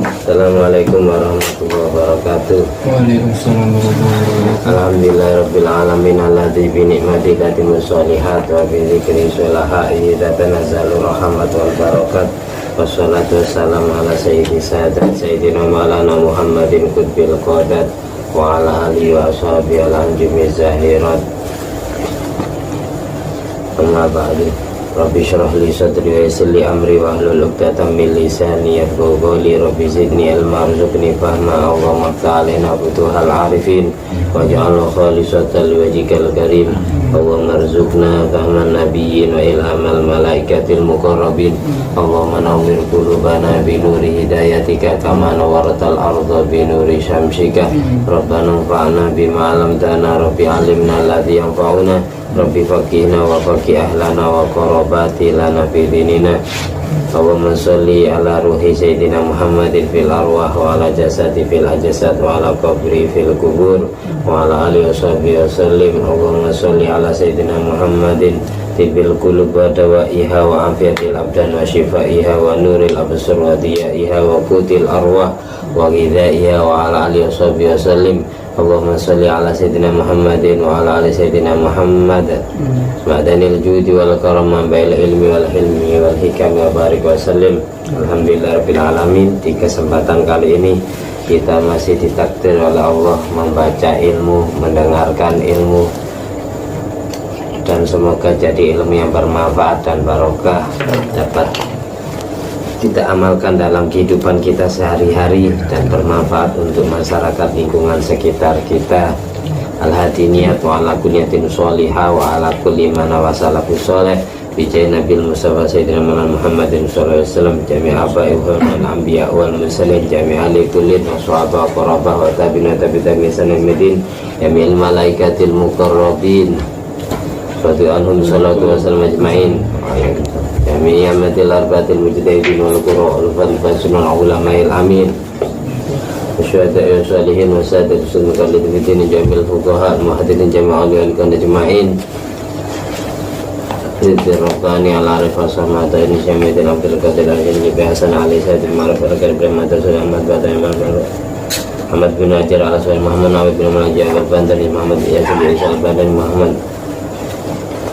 Assalamualaikum warahmatullahi wabarakatuh. Waalaikumsalam warahmatullahi wabarakatuh. Alhamdulillahirabbil alamin alladzi bi ni'mati tatimmu sholihat wa bi dzikri sholaha'i tatanazzalu rahmat wal barakat. Wassalatu wassalamu ala sayyidi sadat sayyidina maulana Muhammadin qutbil qadat wa ala alihi wa ashabihi al-anjumi zahirat. Amma ba'du. Rabbi syrah li sadri wa yassir li amri wa hlul 'uqdatam min lisani yafqahu qawli. Rabbi zidni ilma warzuqni fahma. Allahumma ta'alina futuhal arifin waj'alhu khalisatan liwajhikal karim. Allahumma arzuqna fahman nabiyyin wa ilhamal malaikatil muqarrabin. Allahumma nawwir qulubana bi nuri hidayatika kama nawwaratal arda bi nuri syamsika. Rabbana anfa'na bima 'allamtana. Rabbi 'allimna alladhi yanfa'una. Rabbi faqihna wa faqih ahlana wa qarabati lana fi dinina. Allahumma sholli ala ruhi sayyidina Muhammadin fil arwah wa ala jasadi fil ajsad wa ala qabri fil kubur wa ala alihi washabihi wasallim. Allahumma sholli ala sayyidina Muhammadin tibil qulub wa dawaiha wa afiatil abdan wa shifaiha wa nuril absar wa diyaiha wa qutil arwah wa ghidaiha wa ala alihi washabihi wasallim. Allahumma salli ala sayyidina Muhammadin wa ala ali sayyidina Muhammad ma'danil judi wal karam bail ilmi wal hilmi wal hikam wa barik wa sallim. Alhamdulillahirabbil alamin. Di kesempatan kali ini kita masih ditakdir oleh Allah membaca ilmu, mendengarkan ilmu, dan semoga jadi ilmu yang bermanfaat dan barokah, dapat kita amalkan dalam kehidupan kita sehari-hari dan bermanfaat untuk masyarakat lingkungan sekitar kita. Al-hadi niat wa ala kunyatin sholihah wa ala kulli man wasalafus sholih bi nabil mustafa sayyidina Muhammadin sallallahu alaihi wasallam jami'a abai wal anbiya wal mursalin jami'a li kullin wa sahaba qarabah wa tabi'in tabi'in sanin medin jami'il malaikatil muqarrabin radhiyallahu anhum sallallahu wasallam ajma'in. Jami'i amatil arbaatil mujtahidin wal qurra wal fadhil ulama'il amin. Syuhada'i sholihin wa saadatul mukallidin bidin jamil fuqaha muhaddithin jami'al wal ajma'in. Zikr rabbani ala arifah samata ini syamidin abdul qadir al-jilli bihasan ali sayyidil marifah al-karim primata surah ahmad badai Muhammad bin Hajar ala suhail Muhammad Nabi bin Malajah al-Bandari Muhammad Yasir al-Badani Muhammad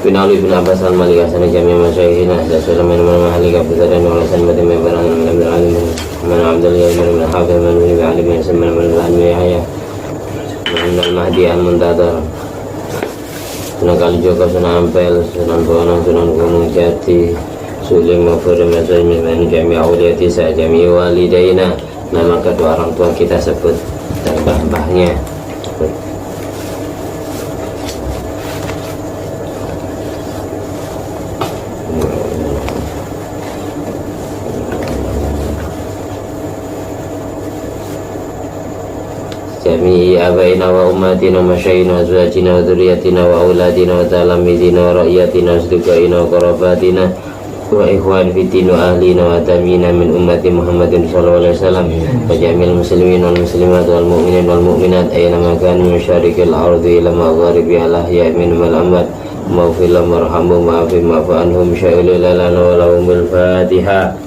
bin Ali bin Abbas al-Malik Hasan Jami'ah Masyaihina Rasulullah min mahali kabutaran wa lasan batin mebaran min alim man abdul yamir min hafiz man bin Ali bin Samman min al-Anwi Yahya min al-Mahdi al-Muntadar Sunan Kalijogo, Sunan Ampel, Sunan Bonang, Sunan Gunung Jati, Sulim Mafur Masai min Jami'ah Awliyati sa Jami'i Walidaina. Nama kedua orang tua kita sebut dan mbah-mbahnya. Jami'i abaina wa ummatina wa masyaina wa azwajina wa dhurriyyatina wa auladina wa talamidina wa ra'yatina wa asdiqaina wa qarabatina wa ikhwan fiddin wa ahlina wa tamina min ummati Muhammadin sallallahu alaihi wasallam wa jami'il muslimin wal muslimat wal mu'minin wal mu'minat aina ma kanu min syarikil ardi ila magharibi ala ahya'i minhum wal amwat maghfirlah marhamhum wa'afim wa'fu anhum sya'ilil lana wa lahumul fatihah.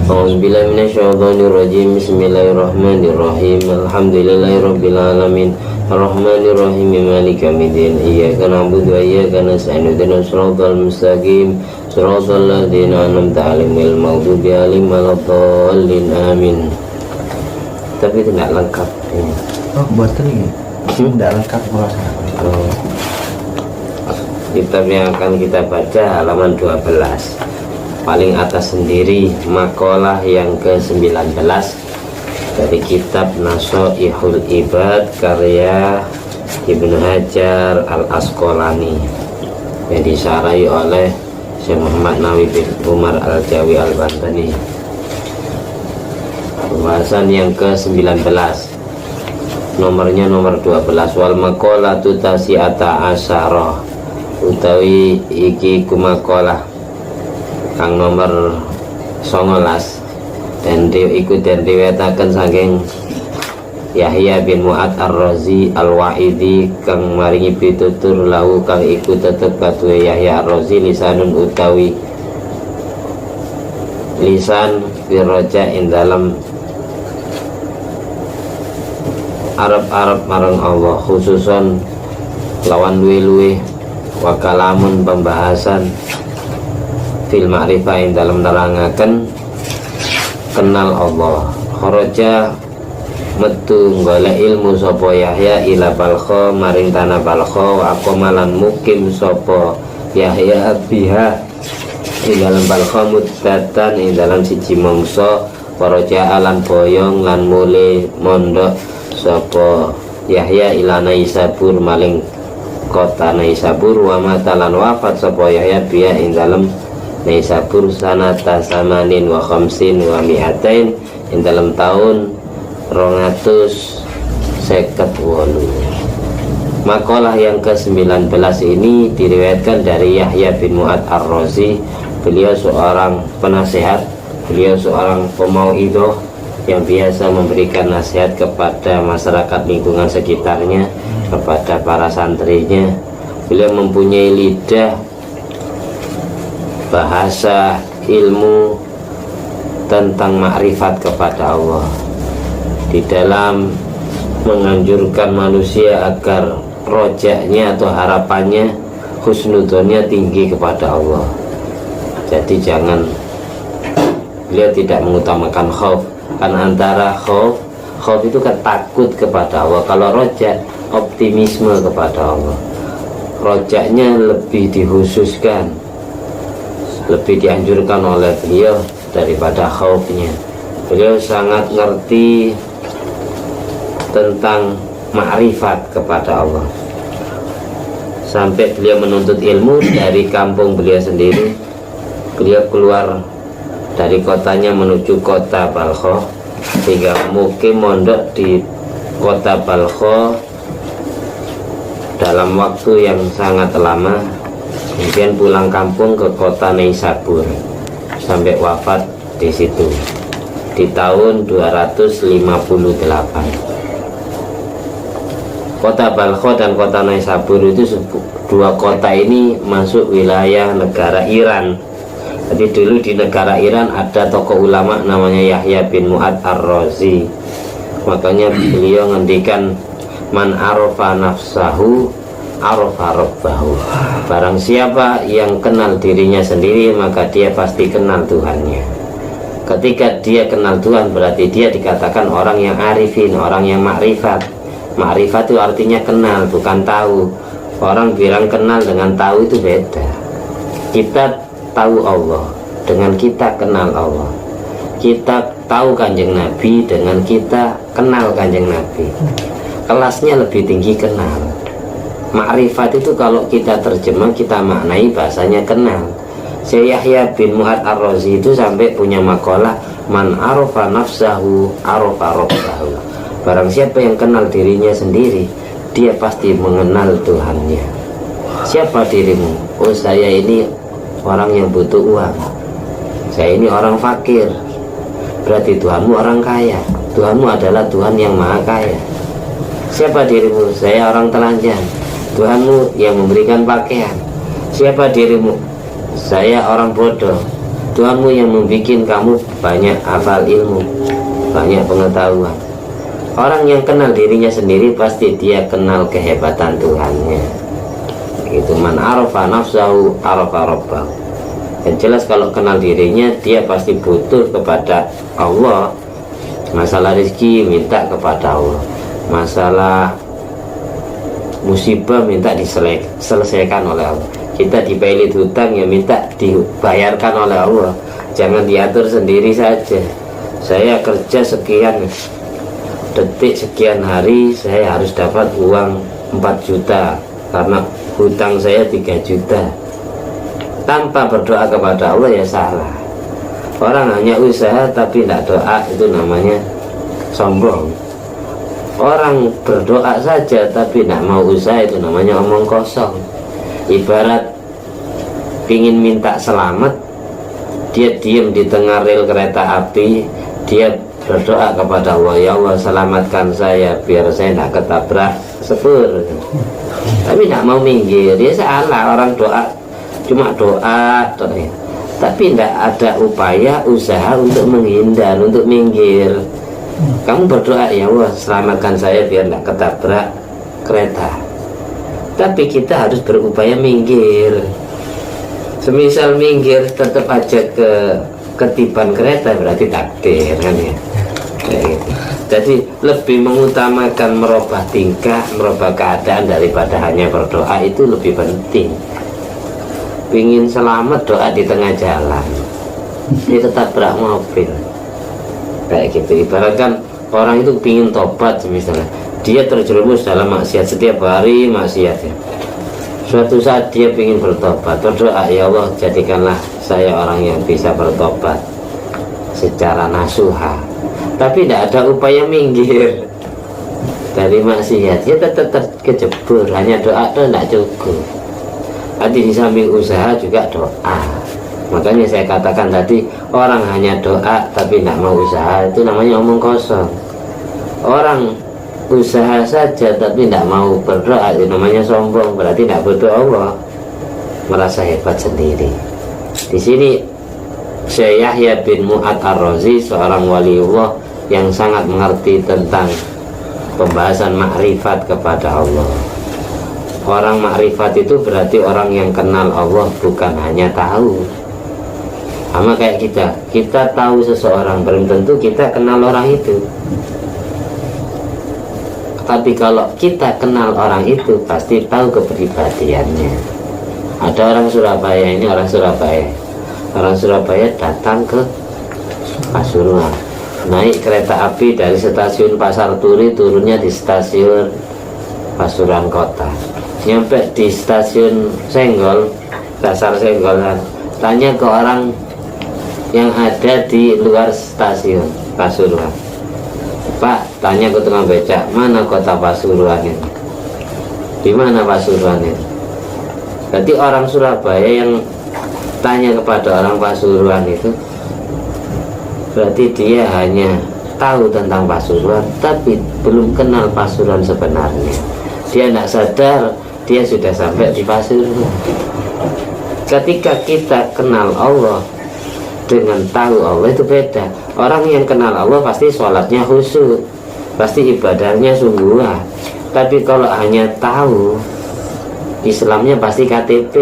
A'udzubillahi minasyaitonirrajim. Bismillahirrahmanirrahim. Alhamdulillahirabbil alamin. Arrahmanirrahim. Maliki yaumiddin. Iyyaka na'budu wa iyyaka nasta'in. Ihdinas siratal mustaqim. Siratal ladzina an'amta 'alaihim ghairil maghdubi 'alaihim waladdallin. Amin. Tapi tidak lengkap. Oh, buatan ini. Tidak lengkap merasa. Kitab yang akan kita baca halaman 12. Paling atas sendiri makalah yang ke-19 dari kitab Nasoihul Ibad karya Ibnu Hajar Al-Asqalani yang disarai oleh Syekh Muhammad Nawawi bin Umar Al-Jawi Al-Bantani. Pembahasan yang ke-19, nomornya nomor 12. Wal maqalatu tasi'ata asyarah utawi iki kumakalah kang nomor 19 dan ikut dan riwayataken saking Yahya bin Mu'ad Ar-Razi Al-Wa'idi kang maringi pitutur lahu kang ikut tetep katuwe Yahya Ar-Razi lisanun utawi lisan birroja in dalam Arab marang Allah, khususon lawan luwe-luwe wa kalamun pembahasan fil ma'rifah in dalam nerangaken kenal Allah. Kharaja metu golek ilmu sapa Yahya ila Balkha maring tanah Balkha wa aqamalan mukim sapa Yahya biha ing dalam Balkha muddatan ing dalam siji mangsa paraja lan boyong lan mule mondok sapa Yahya ila Naisabur maling kota Naisabur wa matalan wafat sapa Yahya biha ing dalam Naisabur sanata samanin wa khamsin wa mi'atain ing dalam tahun 258. Makalah yang ke-19 ini diriwayatkan dari Yahya bin Mu'ad Ar-Razi. Beliau seorang penasehat, beliau seorang pemauidhah yang biasa memberikan nasihat kepada masyarakat lingkungan sekitarnya, kepada para santrinya. Beliau mempunyai lidah, bahasa, ilmu tentang makrifat kepada Allah, di dalam menganjurkan manusia agar rojaknya atau harapannya, husnudonnya tinggi kepada Allah. Jadi jangan, beliau tidak mengutamakan khauf, karena antara khauf itu kan takut kepada Allah. Kalau rojak, optimisme kepada Allah. Rojaknya lebih dikhususkan, lebih dianjurkan oleh beliau daripada khaufnya. Beliau sangat ngerti tentang makrifat kepada Allah, sampai beliau menuntut ilmu dari kampung beliau sendiri. Beliau keluar dari kotanya menuju kota Balkha, sehingga mukim mondok di kota Balkha dalam waktu yang sangat lama. Kemudian pulang kampung ke kota Naisabur sampai wafat di situ di tahun 258. Kota Balkha dan kota Naisabur itu dua kota ini masuk wilayah negara Iran. Jadi dulu di negara Iran ada tokoh ulama namanya Yahya bin Mu'ad Ar-Razi. Makanya beliau ngendikan, man arafa nafsahu arafa rabbahu. Barang siapa yang kenal dirinya sendiri, maka dia pasti kenal Tuhannya. Ketika dia kenal Tuhan, berarti dia dikatakan orang yang arifin, orang yang makrifat. Makrifat itu artinya kenal, bukan tahu. Orang bilang kenal dengan tahu itu beda. Kita tahu Allah dengan kita kenal Allah. Kita tahu Kanjeng Nabi dengan kita kenal Kanjeng Nabi. Kelasnya lebih tinggi kenal. Makrifat itu kalau kita terjemah, kita maknai bahasanya kenal. Syekh Yahya bin Mu'ad Ar-Razi itu sampai punya makalah, man arafa nafsahu arafa rabbahu. Barang siapa yang kenal dirinya sendiri, dia pasti mengenal Tuhannya. Siapa dirimu? Oh, saya ini orang yang butuh uang, saya ini orang fakir. Berarti Tuhanmu orang kaya. Tuhanmu adalah Tuhan yang maha kaya. Siapa dirimu? Saya orang telanjang. Tuhanmu yang memberikan pakaian. Siapa dirimu? Saya orang bodoh. Tuhanmu yang membuat kamu banyak hafal ilmu, banyak pengetahuan. Orang yang kenal dirinya sendiri pasti dia kenal kehebatan Tuhannya. Itu man arafa nafsahu arafa rabbahu. Yang jelas kalau kenal dirinya, dia pasti butuh kepada Allah. Masalah rezeki minta kepada Allah, masalah musibah minta diselesaikan oleh Allah. Kita dipelit hutang, ya minta dibayarkan oleh Allah. Jangan diatur sendiri saja. Saya kerja sekian detik, sekian hari, saya harus dapat uang 4 juta karena hutang saya 3 juta. Tanpa berdoa kepada Allah ya salah. Orang hanya usaha tapi tidak doa, itu namanya sombong. Orang berdoa saja tapi tidak mau usaha, itu namanya omong kosong. Ibarat ingin minta selamat, dia diam di tengah rel kereta api, dia berdoa kepada Allah, ya Allah selamatkan saya biar saya tidak ketabrak sepur. Tapi tidak mau minggir, dia salah. Orang doa cuma doa. tapi tidak ada upaya usaha untuk menghindar, untuk minggir. Kamu berdoa, ya Allah selamatkan saya biar tidak ketabrak kereta, tapi kita harus berupaya minggir. Semisal minggir tetap aja ketiban kereta, berarti takdir kan ya. Kayak gitu. Jadi lebih mengutamakan merubah tingkah, merubah keadaan daripada hanya berdoa, itu lebih penting. Pingin selamat, doa di tengah jalan, dia tetap berak mobil. Kayak gitu. Ibaratkan orang itu pingin tobat, misalnya dia terjerumus dalam maksiat setiap hari maksiat ya. Suatu saat dia pingin bertobat, berdoa, ya Allah jadikanlah saya orang yang bisa bertobat secara nasuha, tapi tidak ada upaya minggir dari maksiat, dia tetap terkejebur. Hanya doa itu tidak cukup. Tadi di samping usaha juga doa. Makanya saya katakan tadi, orang hanya doa tapi tidak mau usaha, itu namanya omong kosong. Orang usaha saja tapi tidak mau berdoa, itu namanya sombong, berarti tidak butuh Allah, merasa hebat sendiri. Di sini Syekh Yahya bin Mu'ad Ar-Razi, seorang waliullah yang sangat mengerti tentang pembahasan makrifat kepada Allah. Orang makrifat itu berarti orang yang kenal Allah, bukan hanya tahu. Sama kayak kita tahu seseorang, belum tentu kita kenal orang itu. Tapi kalau kita kenal orang itu, pasti tahu kepribadiannya. Ada orang Surabaya, ini orang Surabaya. Orang Surabaya datang ke Pasuruan, naik kereta api dari stasiun Pasar Turi, turunnya di stasiun Pasuruan Kota. Nyampe di stasiun Senggol, Dasar Senggolan, tanya ke orang yang ada di luar stasiun Pasuruan, Pak, tanya ke tukang becak, mana kota Pasuruan ini? Di mana Pasuruan ini? Jadi orang Surabaya yang tanya kepada orang Pasuruan itu, berarti dia hanya tahu tentang Pasuruan, tapi belum kenal Pasuruan sebenarnya. Dia tidak sadar dia sudah sampai di Pasuruan. Ketika kita kenal Allah dengan tahu Allah, itu beda. Orang yang kenal Allah pasti sholatnya khusyuk, pasti ibadahnya sungguhan. Tapi kalau hanya tahu, Islamnya pasti KTP.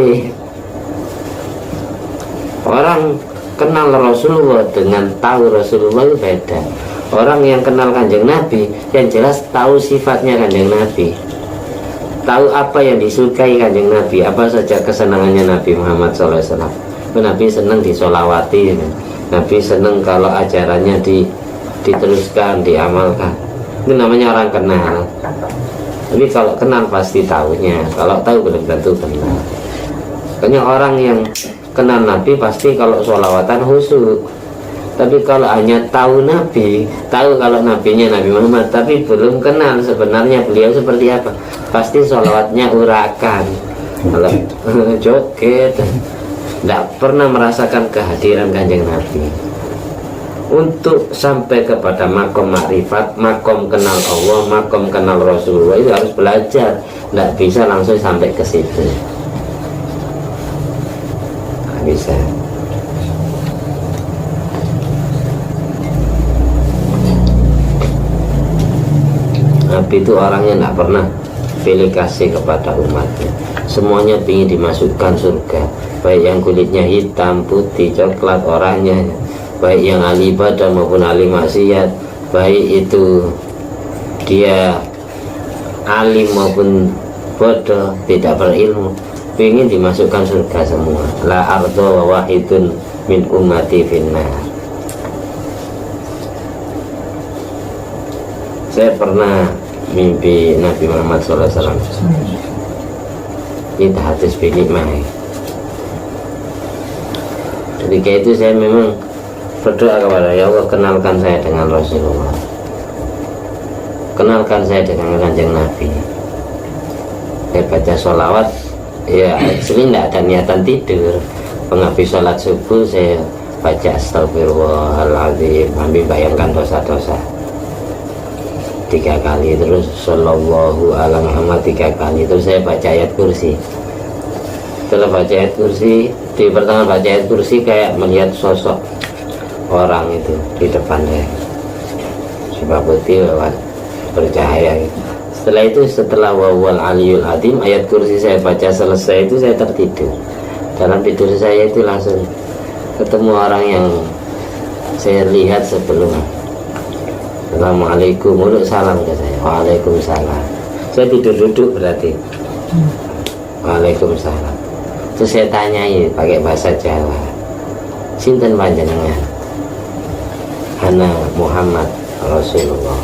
Orang kenal Rasulullah dengan tahu Rasulullah itu beda. Orang yang kenal Kanjeng Nabi, yang jelas tahu sifatnya Kanjeng Nabi, tahu apa yang disukai Kanjeng Nabi, apa saja kesenangannya Nabi Muhammad SAW. Nabi senang disolawati, Nabi senang kalau ajarannya diteruskan, diamalkan. Itu namanya orang kenal. Tapi kalau kenal pasti tahunya, kalau tahu belum tentu kenal. Makanya orang yang kenal Nabi pasti kalau sholawatan khusyuk. Tapi kalau hanya tahu Nabi, tahu kalau Nabinya Nabi Muhammad, tapi belum kenal sebenarnya beliau seperti apa, pasti sholawatnya urakan, kalau joget, tidak pernah merasakan kehadiran Kanjeng Nabi. Untuk sampai kepada makom makrifat, makom kenal Allah, makom kenal Rasulullah, itu harus belajar, tidak bisa langsung sampai ke situ. Tidak bisa. Nabi itu orangnya tidak pernah pilih kasih kepada umatnya. Semuanya ingin dimasukkan surga, baik yang kulitnya hitam, putih, coklat orangnya, baik yang ahli ibadah maupun ahli maksiat, baik itu dia alim maupun bodoh, tidak berilmu, ingin dimasukkan surga semua. La ardo wahidun min ummati finnar. Saya pernah mimpi Nabi Muhammad SAW. Kita hadis binikmah. Ketika itu saya memang berdoa kepada Ya Allah, kenalkan saya dengan Rasulullah, kenalkan saya dengan Kanjeng Nabi. Saya baca sholawat, ya sering tidak ada niatan tidur. Penghabis sholat subuh saya baca astagfirullahaladzim, sambil bayangkan dosa-dosa 3 kali, terus sallallahu ala Muhammad 3 kali, terus saya baca ayat kursi, Setelah baca ayat kursi, di pertengahan baca ayat kursi kayak melihat sosok orang itu di depan saya, Syibah putih lewat bercahaya gitu. Setelah itu, setelah wawal aliyul adim, ayat kursi saya baca selesai itu saya tertidur. Dalam tidur saya itu langsung ketemu orang yang saya lihat sebelum. Assalamualaikum, mulut salam ke saya. Waalaikumsalam. Saya tidur duduk berarti. Waalaikumsalam. Terus saya tanyai pakai bahasa Jawa, sinten panjenengan? Ana Muhammad Rasulullah.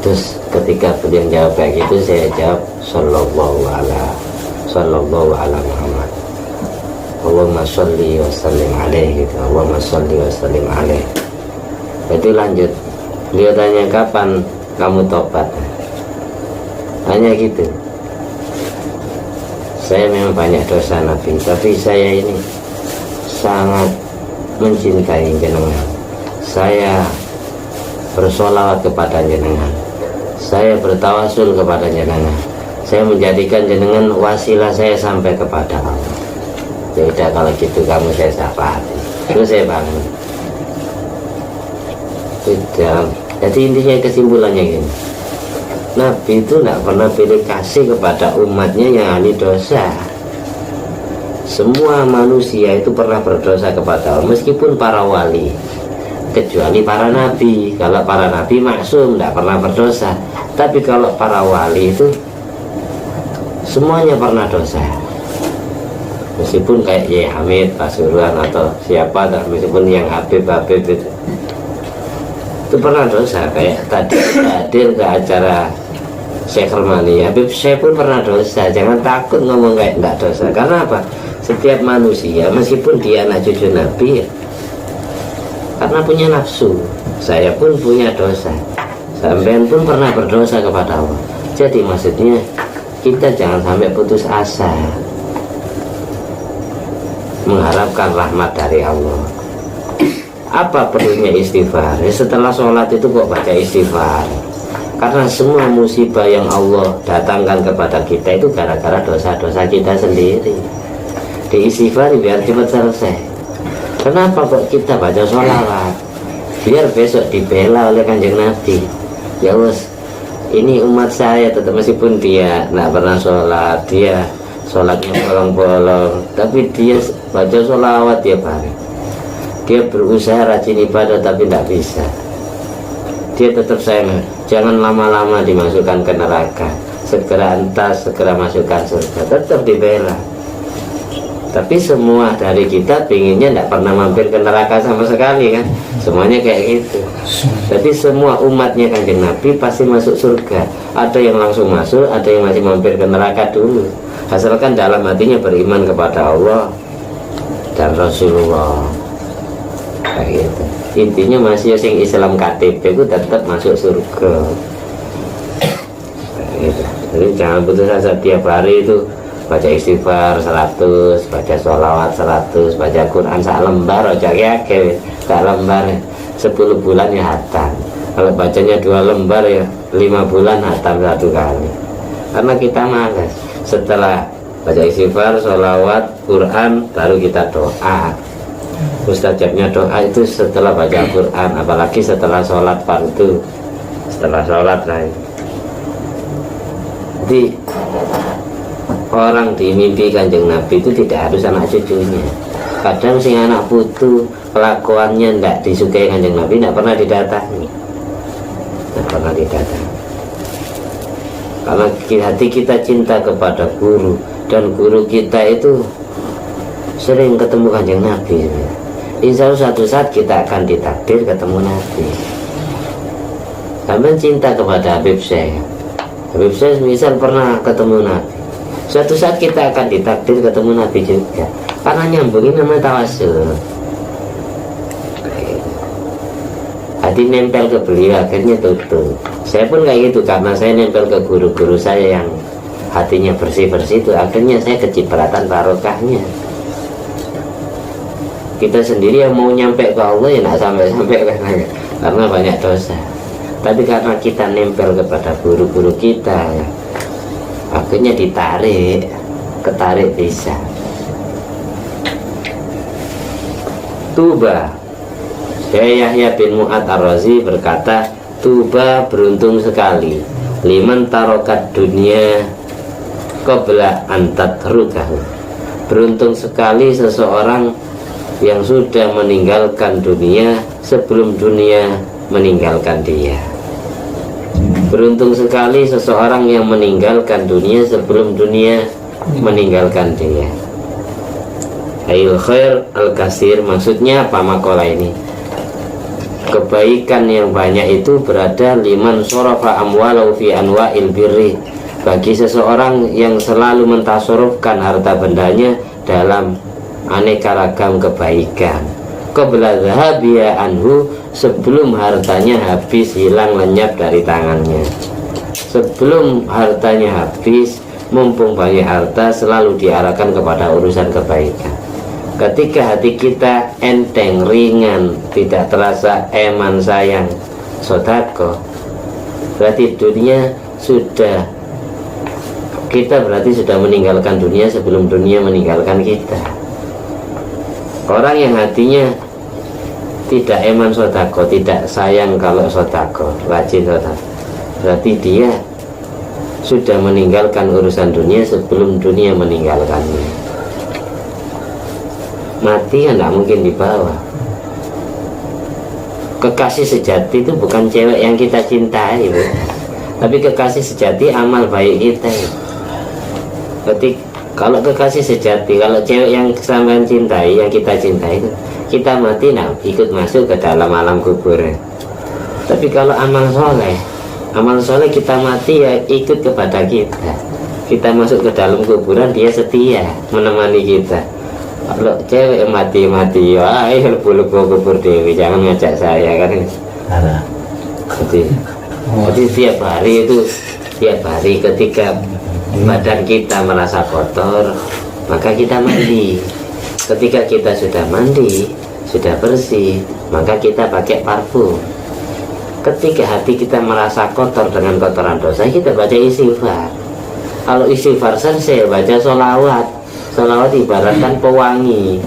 Terus ketika beliau jawab kayak gitu, saya jawab sallallahu ala Muhammad. Allahumma sholli wa sallim alaihi gitu. Allahumma sholli wa sallim alaihi. Itu lanjut. Beliau tanya, kapan kamu tobat? Tanya gitu. Saya memang banyak dosa Nabi, tapi saya ini sangat mencintai jenengan. Saya bersolawat kepada jenengan, saya bertawasul kepada jenengan, saya menjadikan jenengan wasilah saya sampai kepada Allah. Ya udah, kalau gitu kamu saya syafaati. Terus saya bangun. Tidak. Jadi intinya kesimpulannya gini, Nabi itu tidak pernah pilih kasih kepada umatnya yang ahli dosa. Semua manusia itu pernah berdosa kepada Allah, meskipun para wali, kecuali para nabi. Kalau para nabi maksum, tidak pernah berdosa. Tapi kalau para wali itu semuanya pernah dosa, meskipun kayak Yai Hamid, Pasuruan atau siapa, meskipun yang Habib itu pernah dosa. Kayak tadi hadir ke acara Syekh Hermani, Habib saya pun pernah dosa. Jangan takut ngomong kayak tidak dosa. Karena apa? Setiap manusia, meskipun dia anak cucu Nabi, karena punya nafsu. Saya pun punya dosa, sampean pun pernah berdosa kepada Allah. Jadi maksudnya kita jangan sampai putus asa mengharapkan rahmat dari Allah. Apa perlunya istighfar? Setelah sholat itu kok baca istighfar? Karena semua musibah yang Allah datangkan kepada kita itu gara-gara dosa-dosa kita sendiri. Diistighfar biar cepat selesai. Kenapa kok kita baca sholawat? Biar besok dibela oleh Kanjeng Nabi. Ya wes, ini umat saya tetap, meskipun dia tidak pernah sholat, dia sholatnya bolong-bolong, tapi dia baca sholawat tiap hari. Dia berusaha rajin ibadah tapi tidak bisa. Dia tetap sayang, jangan lama-lama dimasukkan ke neraka, segera entas, segera masukkan surga. Tetap dibela. Tapi semua dari kita pinginnya tidak pernah mampir ke neraka sama sekali kan. Semuanya kayak gitu. Jadi semua umatnya Kanjeng Nabi pasti masuk surga. Ada yang langsung masuk, ada yang masih mampir ke neraka dulu. Asalkan dalam hatinya beriman kepada Allah dan Rasulullah. Kayak gitu. Intinya masih yang Islam KTP itu tetap masuk surga. Kayak gitu. Jadi jangan putus asa, tiap hari itu baca istighfar 100, baca sholawat 100, baca Quran sak lembar aja kayak sak lembar 10 bulan ya hatam. Kalau bacanya 2 lembar ya 5 bulan hatam 1 kali. Karena kita malas. Setelah baca istighfar, sholawat, Quran, baru kita doa. Mustajabnya doa itu setelah baca Quran, apalagi setelah sholat fardu, setelah sholat lain. Jadi orang dimimpi Kanjeng Nabi itu tidak harus anak cucunya. Kadang sing anak putu kelakuannya tidak disukai Kanjeng Nabi, tidak pernah didatangi, tidak pernah didatangi. Karena hati kita cinta kepada guru, dan guru kita itu sering ketemu Kanjeng Nabi. Insya Allah suatu saat kita akan ditakdir ketemu Nabi. Sampai cinta kepada Habib saya. Habib saya misal pernah ketemu Nabi, suatu saat kita akan ditakdir ketemu Nabi juga. Karena nyambungin namanya tawasul. Hati nempel ke beliau, akhirnya tutup. Saya pun kayak gitu, karena saya nempel ke guru-guru saya yang hatinya bersih-bersih itu, akhirnya saya kecipratan barokahnya. Kita sendiri yang mau nyampe ke Allah ya tidak sampai-sampai karena banyak dosa. Tapi karena kita nempel kepada guru-guru kita ya, akhirnya ditarik. ketarik bisa. Tuba, Yahya bin Mu'ad Ar-Razi berkata, tuba beruntung sekali liman tarokat dunia qabla antat rukahu. Beruntung sekali seseorang yang sudah meninggalkan dunia sebelum dunia meninggalkan dia. Beruntung sekali seseorang yang meninggalkan dunia sebelum dunia meninggalkan dia. Ail khair al-kasir, maksudnya apa makalah ini? Kebaikan yang banyak itu berada liman sorofa amwalau fi anwa'il birri, bagi seseorang yang selalu mentasorufkan harta bendanya dalam aneka ragam kebaikan. Qabla dhahabiya anhu, sebelum hartanya habis, hilang, lenyap dari tangannya. Sebelum hartanya habis, mumpung banyak harta, selalu diarahkan kepada urusan kebaikan. Ketika hati kita enteng, ringan, tidak terasa eman, sayang, sodako, berarti dunia sudah, kita berarti sudah meninggalkan dunia sebelum dunia meninggalkan kita. Orang yang hatinya tidak eman sodako, tidak sayang kalau sodako, rajin sodako, berarti dia sudah meninggalkan urusan dunia sebelum dunia meninggalkannya. Mati kan tidak mungkin dibawa. Kekasih sejati itu bukan cewek yang kita cintai, Bu. Tapi kekasih sejati amal baik kita. Berarti kalau kekasih sejati, kalau cewek yang sampean cintai, yang kita cintai itu, kita mati nah ikut masuk ke dalam alam kubur. Tapi kalau amal soleh kita mati ya ikut kepada kita. Kita masuk ke dalam kuburan, dia setia menemani kita. Kalau cewek mati-mati, wah lebu-lebu kubur dewi, jangan ngajak saya kan. Jadi tiap hari itu, tiap hari ketika badan kita merasa kotor, maka kita mandi. Ketika kita sudah mandi, sudah bersih, maka kita pakai parfum. Ketika hati kita merasa kotor dengan kotoran dosa, kita baca istighfar. Kalau istighfar selesai, baca sholawat. Sholawat ibaratkan pewangi.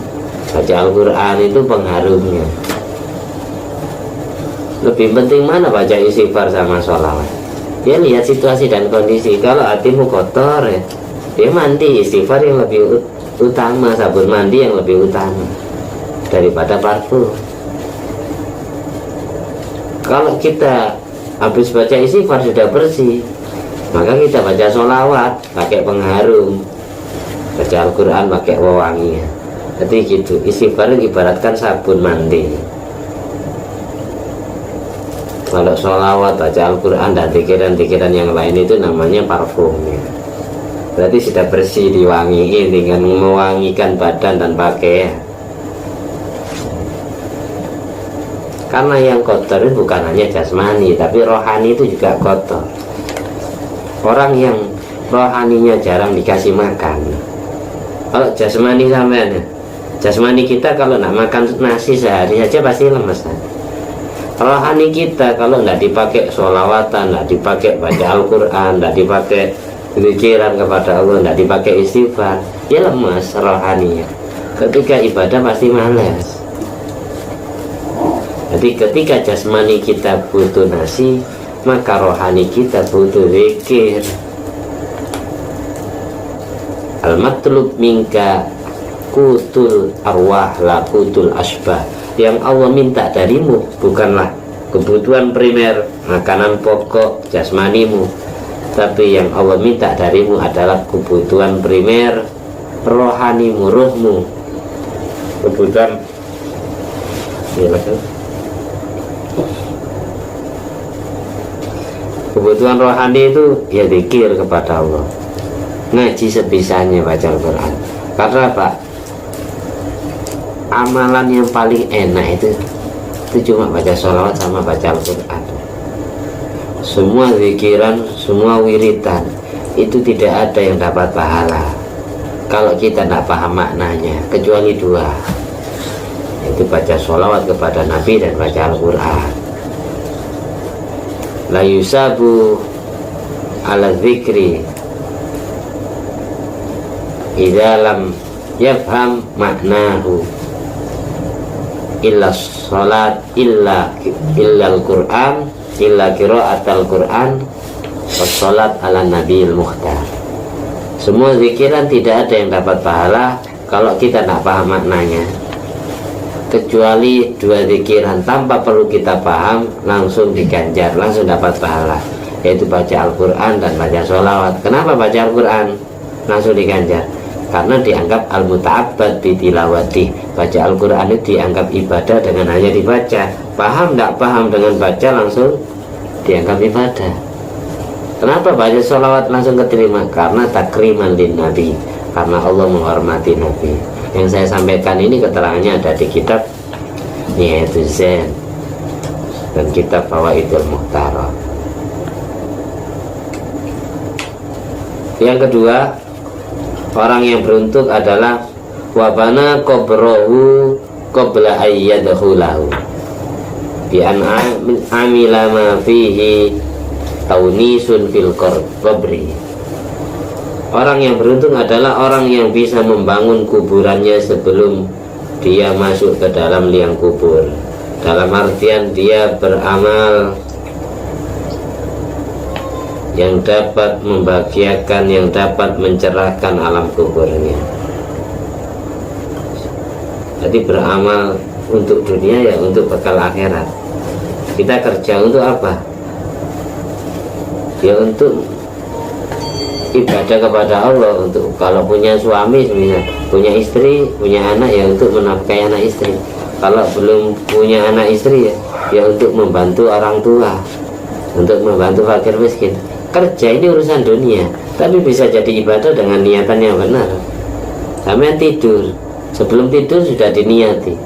Baca Al-Quran itu pengharumnya. Lebih penting mana baca istighfar sama sholawat? Dia lihat situasi dan kondisi. Kalau hatimu kotor ya, dia mandi, istighfar yang lebih utama, sabun mandi yang lebih utama daripada parfum. Kalau kita habis baca istighfar sudah bersih, maka kita baca sholawat pakai pengharum, baca Al-Quran pakai wewangi. Jadi gitu, istighfar ibaratkan sabun mandi. Kalau sholawat, baca Al-Quran dan pikiran-pikiran yang lain itu namanya parfum ya. Berarti sudah bersih, diwangiin dengan mewangikan badan dan pakaian. Karena yang kotor itu bukan hanya jasmani, tapi rohani itu juga kotor. Orang yang rohaninya jarang dikasih makan. Kalau jasmani sampean, jasmani kita kalau nak makan nasi sehari saja pasti lemes kan? Rohani kita kalau tidak dipakai sholawatan, tidak dipakai baca Al-Quran, tidak dipakai pikiran kepada Allah, tidak dipakai istighfar, ya lemas rohaninya. Ketika ibadah pasti malas. Jadi ketika jasmani kita butuh nasi, maka rohani kita butuh zikir. Al-matlub minka kutul arwah la kutul asbah. Yang Allah minta darimu bukanlah kebutuhan primer, makanan pokok jasmanimu, tapi yang Allah minta darimu adalah kebutuhan primer rohanimu, ruhmu. Kebutuhan kebutuhan rohani itu ya zikir kepada Allah, ngaji sebisanya, baca Al-Quran. Karena apa? Amalan yang paling enak itu cuma baca sholawat sama baca Al-Quran. Semua zikiran, semua wiridan itu tidak ada yang dapat pahala kalau kita tidak paham maknanya, kecuali dua, yaitu baca sholawat kepada Nabi dan baca Al-Quran. La yusabu ala zikri idza lam yafham maknahu illa sholat illa al-Qur'an illa qira'atul Qur'an wassalat ala nabiyil mukhtar. Semua zikiran tidak ada yang dapat pahala kalau kita tidak paham maknanya, kecuali 2 zikiran tanpa perlu kita paham langsung diganjar, langsung dapat pahala, yaitu baca Al-Quran dan baca sholawat. Kenapa baca Al-Quran langsung diganjar? Karena dianggap al-muta'abbad bitilawati. Baca Al-Quran itu dianggap ibadah dengan hanya dibaca. Paham tidak paham dengan baca langsung dianggap ibadah. Kenapa baca sholawat langsung keterima? Karena takriman lin Nabi, karena Allah menghormati Nabi. Yang saya sampaikan ini keterangannya ada di kitab Nihayatul Zen dan kitab Fawaidul Muhtaram. Yang kedua, orang yang beruntung adalah wabana qabrahu qabla ayyadhulahu bi an amila ma fihi taunisun fil qabri. Orang yang beruntung adalah orang yang bisa membangun kuburannya sebelum dia masuk ke dalam liang kubur. Dalam artian dia beramal yang dapat membahagiakan, yang dapat mencerahkan alam kuburnya. Jadi beramal untuk dunia ya untuk bekal akhirat. Kita kerja untuk apa? Ya untuk ibadah kepada Allah, untuk kalau punya suami sebenarnya, punya istri, punya anak ya untuk menafkahi anak istri. Kalau belum punya anak istri ya untuk membantu orang tua, untuk membantu fakir miskin. Kerja ini urusan dunia, tapi bisa jadi ibadah dengan niatan yang benar. Sampai tidur, sebelum tidur sudah diniati.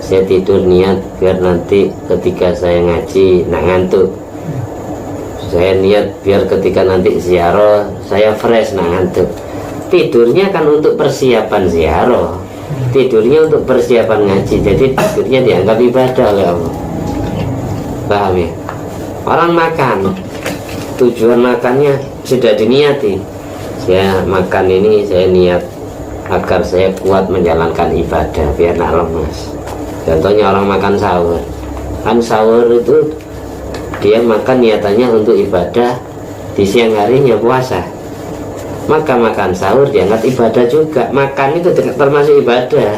Saya tidur niat biar nanti ketika saya ngaji nak ngantuk. Saya niat biar ketika nanti ziarah saya fresh nak ngantuk. Tidurnya kan untuk persiapan ziarah, tidurnya untuk persiapan ngaji. Jadi tidurnya dianggap ibadah oleh Allah. Paham ya? Orang makan, tujuan makannya sudah diniati. Saya makan ini saya niat agar saya kuat menjalankan ibadah biar nak lemas. Contohnya orang makan sahur, kan sahur itu dia makan niatannya untuk ibadah, di siang harinya puasa, maka makan sahur dianggap ibadah juga. Makan itu termasuk ibadah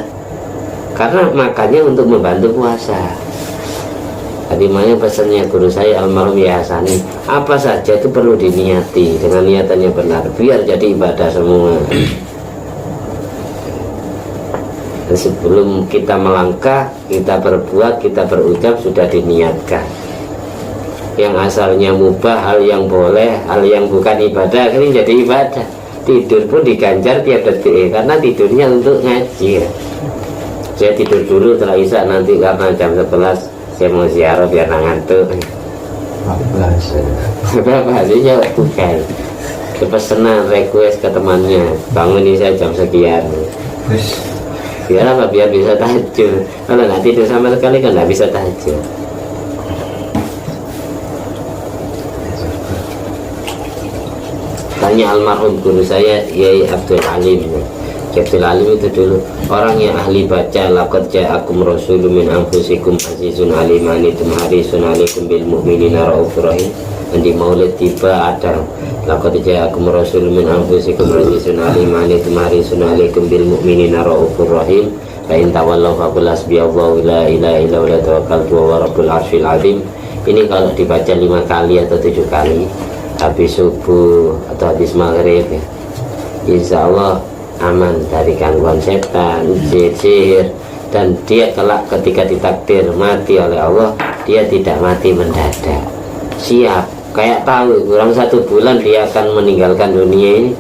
karena makannya untuk membantu puasa. Tadi mana pesannya guru saya almarhum Yahasani, apa saja itu perlu diniati dengan niatannya benar biar jadi ibadah semua. Dan sebelum kita melangkah, kita berbuat, kita berucap sudah diniatkan. Yang asalnya mubah, hal yang boleh, hal yang bukan ibadah, ini jadi ibadah. Tidur pun diganjar tiap detik karena tidurnya untuk ngaji. Saya tidur dulu setelah isya, nanti karena jam 11 saya mau ziarah biar ngantuk. 14. Berapa hasilnya bukan. Pesanan request ke temannya, bangun ini saya jam sekian. Biar apa? Biar bisa tahajud. Kalau nggak tidur sama sekali kan nggak bisa tahajud. Tanya almarhum guru saya Yai Abdul Alim. Abdul Alim itu dulu orang yang ahli baca laqad ja'akum rasulun min anfusikum azizun alimanitum harisun alaikum bil mu'minina raufur rahim. Dan di maulid tiba ada laqad ja'akum rasulun min anfusikum azizun alimanitum harisun alaikum bil mu'minina raufur rahim. Fa in tawallaw faqul hasbiyallahu la ilaha illa huwa tawakkaltu wa rabbul arsyil azim. Ini kalau dibaca 5 kali atau 7 kali habis subuh atau habis maghrib ya, insya Allah aman dari gangguan setan, sihir, dan dia kelak ketika ditakdir mati oleh Allah, dia tidak mati mendadak, siap, kayak tahu kurang 1 bulan dia akan meninggalkan dunia ini,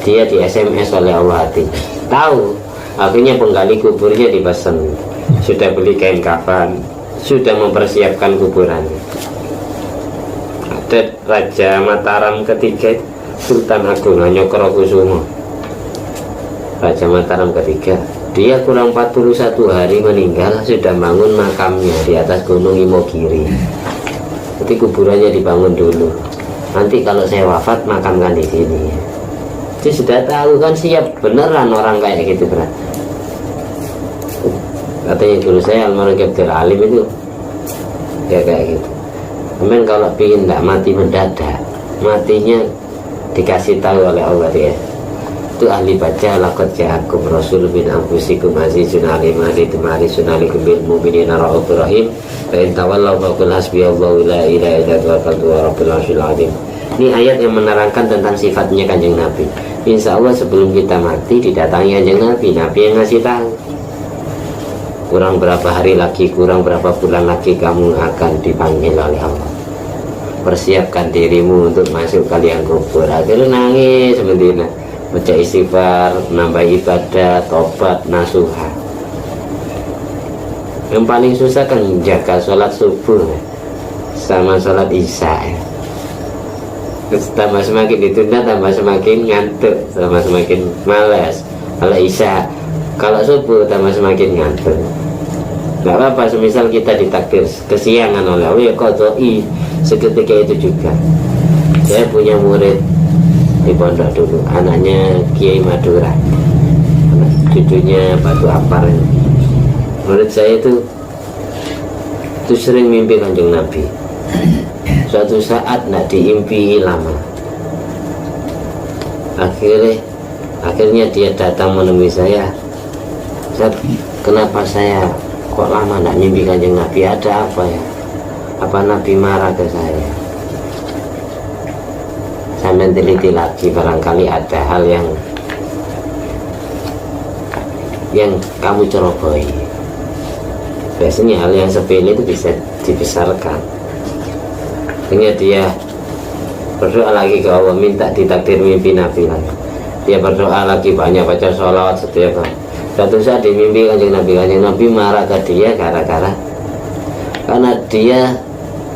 dia di SMS oleh Allah hati, tahu. Akhirnya penggali kuburnya dipesan, sudah beli kain kafan, sudah mempersiapkan kuburannya. Ada Raja Mataram ketiga, Sultan Agung Hanyokrokusumo, Raja Mataram ketiga, dia kurang 41 hari meninggal sudah bangun makamnya di atas gunung Imogiri. Jadi kuburannya dibangun dulu, nanti kalau saya wafat makamkan di sini. pasti sudah tahu kan, siap beneran orang kayak gitu berat. Katanya guru saya almarhum Abdul Alim itu ya kayak gitu. Kemudian kalau pingin tidak mati mendadak, matinya dikasih tahu oleh Allah dia. Itu ahli baca laqad ja'akum rasulun min anfusikum azizun 'alaihi ma anittum harisun 'alaikum bil mu'minina ra'ufur rahim. Fa in tawallaw faqul hasbiyallahu la ilaha illa huwa tawakkaltu wa rabbil 'arsyil 'azim. Ini ayat yang menerangkan tentang sifatnya Kanjeng Nabi. Insya Allah sebelum kita mati didatangi Kanjeng Nabi, Nabi yang ngasih tahu. Kurang berapa hari lagi, kurang berapa bulan lagi kamu akan dipanggil oleh Allah. Persiapkan dirimu untuk masuk ke liang kubur. Akhirnya nangis sebenarnya, baca istighfar, nambah ibadah, tobat, nasuha. Yang paling susah kan jaga sholat subuh sama sholat isya. Terus tambah semakin ditunda, tambah semakin ngantuk, tambah semakin malas. Kalau isya, kalau subuh tambah semakin ngantuk. Gak apa-apa, semisal kita ditakdir kesiangan oleh Allah, ya qadai seketika itu juga. Saya punya murid di pondok dulu, anaknya Kiai Madura, cucunya Batu Ampar. Murid saya itu sering mimpi Kanjeng Nabi. Suatu saat nak diimpi lama. Akhirnya dia datang menemui saya. Kenapa saya kok lama nak mimpi Kanjeng Nabi? Ada apa ya? Apa Nabi marah ke saya? Sampai teliti lagi, barangkali ada hal yang kamu cerobohi. Biasanya hal yang sepele itu bisa dibesarkan. Akhirnya dia berdoa lagi ke Allah, minta ditakdir mimpi Nabi lagi. Dia berdoa lagi, banyak baca sholawat setiap hari. Suatu saat di mimpi Kanjeng Nabi marah ke dia karena dia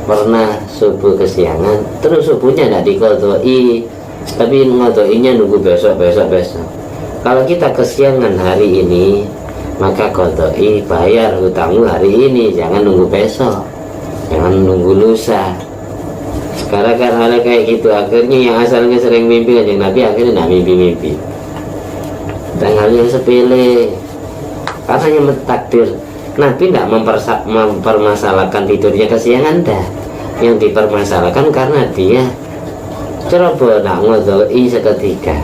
pernah subuh kesiangan, terus subuhnya tidak diqadai, tapi nqadainya nunggu besok. Kalau kita kesiangan hari ini, maka qadai, bayar hutangmu hari ini, jangan nunggu besok, jangan nunggu lusa. Sekarang kan hal kayak gitu, akhirnya yang asalnya sering mimpi Kanjeng Nabi akhirnya tidak mimpi-mimpi. Dan hal yang sepele, karena yang takdir Nabi tidak mempermasalahkan tidurnya kesiangan dah. Yang dipermasalahkan karena dia ceroboh nak ngodoi seketika,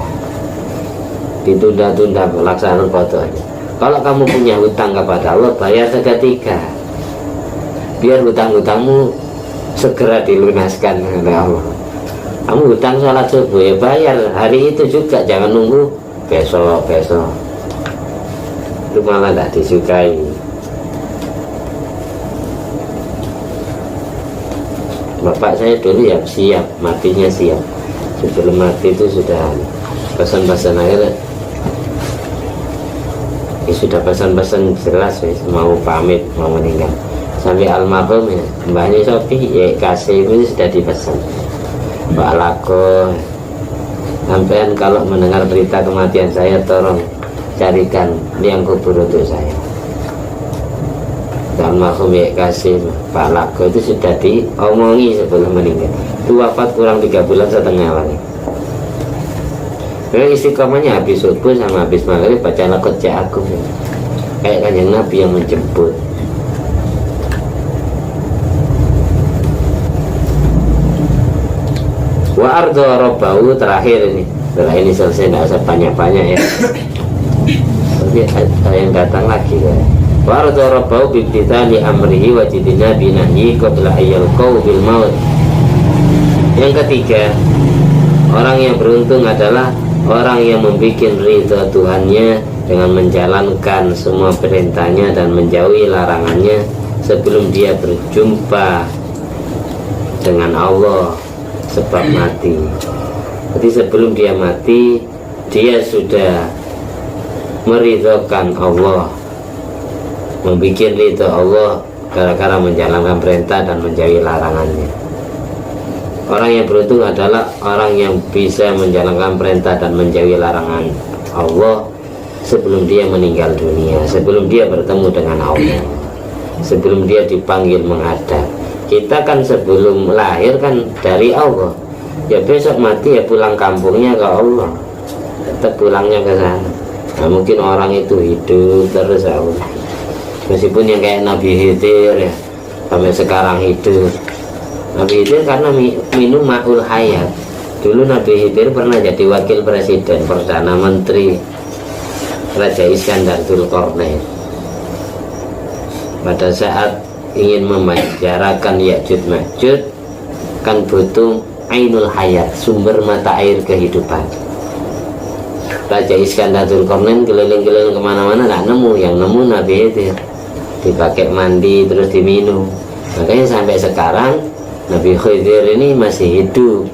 ditunda-tunda pelaksanaan qadanya. Kalau kamu punya hutang kepada Allah, bayar seketika, biar hutang-hutangmu segera dilunaskan oleh Allah. Kamu hutang sholat subuh, ya bayar hari itu juga, jangan nunggu besok. Itu malah tidak disukai. Bapak saya dulu ya siap, matinya siap. Sebelum mati itu sudah pesan-pesan akhirnya, ya sudah pesan-pesan jelas ya, mau pamit, mau meninggal. Sampai almarhum ya, Mbahnya Sofi ya kasih itu sudah dipesan, Pak Lako, sampean kalau mendengar berita kematian saya tolong carikan liang kubur untuk saya. Almarhum ya kasih Pak Lako itu sudah diomongi sebelum meninggal. Itu wafat kurang 3 bulan setengah lagi. Memang istiqomahnya habis subuh sama habis maghrib baca laqad ja'akum, kayak Kanjeng Nabi yang menjemput. Wa ardo robbahu, terakhir ini, setelah ini selesai tidak usah banyak-banyak ya. Tapi ada yang datang lagi ya. Wa ardo robbahu bibtitali amrihi wa jidina binahyi qabla ayyalqaw bil maut. Yang ketiga, orang yang beruntung adalah orang yang membuat ridha Tuhannya dengan menjalankan semua perintahnya dan menjauhi larangannya sebelum dia berjumpa dengan Allah sebab mati. Jadi sebelum dia mati, dia sudah meridhokan Allah, membuat ridha Allah gara-gara menjalankan perintah dan menjauhi larangannya. Orang yang beruntung adalah orang yang bisa menjalankan perintah dan menjauhi larangan Allah sebelum dia meninggal dunia, sebelum dia bertemu dengan Allah, sebelum dia dipanggil menghadap. Kita kan sebelum lahir kan dari Allah, ya besok mati ya pulang kampungnya ke Allah. tetap pulangnya ke sana. Nah, mungkin orang itu hidup terus meskipun yang kayak Nabi Khidir ya, sampai sekarang hidup. Nabi Khidir karena minum ma'ul hayat. Dulu Nabi Khidir pernah jadi wakil presiden, perdana menteri Raja Iskandar Dzulqarnain. Pada saat ingin memenjarakan Ya'juj Ma'juj, kan butuh ainul hayat, sumber mata air kehidupan. Raja Iskandar Dzulqarnain keliling-keliling kemana-mana nggak nemu, yang nemu Nabi Khidir, dipakai mandi terus diminum. Makanya sampai sekarang Nabi Khidir ini masih hidup.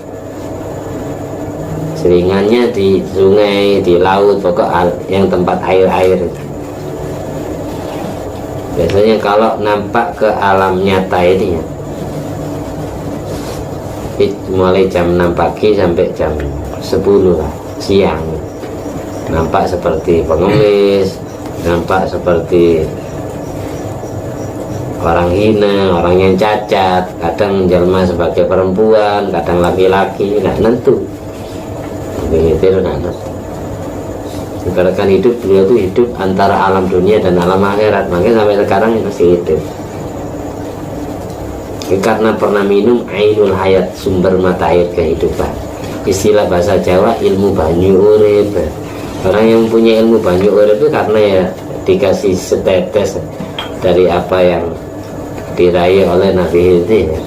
Seringannya di sungai, di laut, pokok yang tempat air-air. Biasanya kalau nampak ke alam nyata ini ya, mulai jam 6 pagi sampai jam 10 lah, siang, nampak seperti pengemis, nampak seperti orang hina, orang yang cacat, kadang menjelma sebagai perempuan, kadang laki-laki, nggak nentu. Begitu nggak nentu. Dikarenakan hidup, beliau itu hidup antara alam dunia dan alam akhirat, makanya sampai sekarang masih hidup. Karena pernah minum ainul hayat, sumber mata air kehidupan. Istilah bahasa Jawa ilmu banyu urip. Orang yang punya ilmu banyu urip itu karena ya dikasih setetes dari apa yang diraih oleh Nabi Khidir.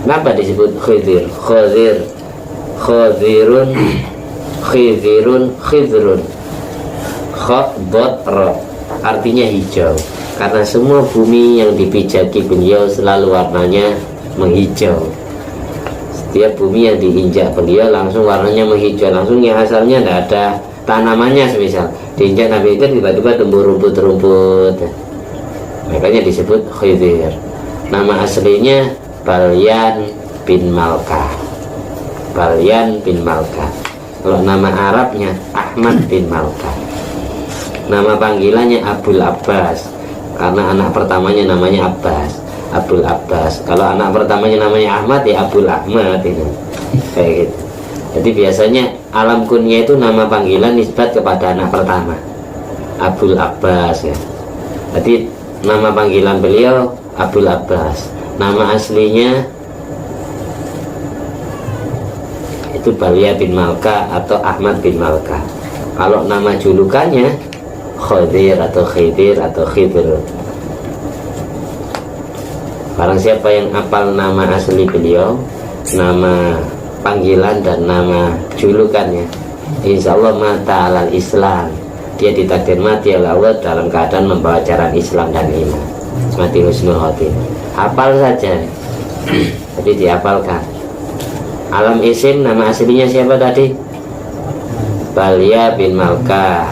Kenapa disebut Khidir? Khidrun Khadot ro, artinya hijau. Karena semua bumi yang dipijaki beliau selalu warnanya menghijau. Setiap bumi yang diinjak beliau langsung warnanya menghijau, langsung yang asalnya tidak ada tanamannya. Semisal diinjak Nabi Khidir tiba-tiba tumbuh rumput-rumput, makanya disebut Khidir. Nama aslinya Balyan bin Malka. Balyan bin Malka. Kalau nama Arabnya Ahmad bin Malka. Nama panggilannya Abul Abbas, karena anak pertamanya namanya Abbas, Abul Abbas. Kalau anak pertamanya namanya Ahmad ya Abul Ahmad itu. Kayak gitu. Jadi biasanya alam kunyah itu nama panggilan nisbat kepada anak pertama, Abul Abbas ya. Jadi nama panggilan beliau Abul Abbas. Nama aslinya itu Balya bin Malka atau Ahmad bin Malka. Kalau nama julukannya Khidir atau Khidir atau Khidr. Barang siapa yang hafal nama asli beliau, nama panggilan dan nama julukannya, insya Allah mata alal Islam, dia ditakdir mati oleh Allah dalam keadaan membawa ajaran Islam dan iman, mati husnul khotimah. Hafal saja. Jadi dihafalkan. Alam isim nama aslinya siapa tadi? Balya bin Malka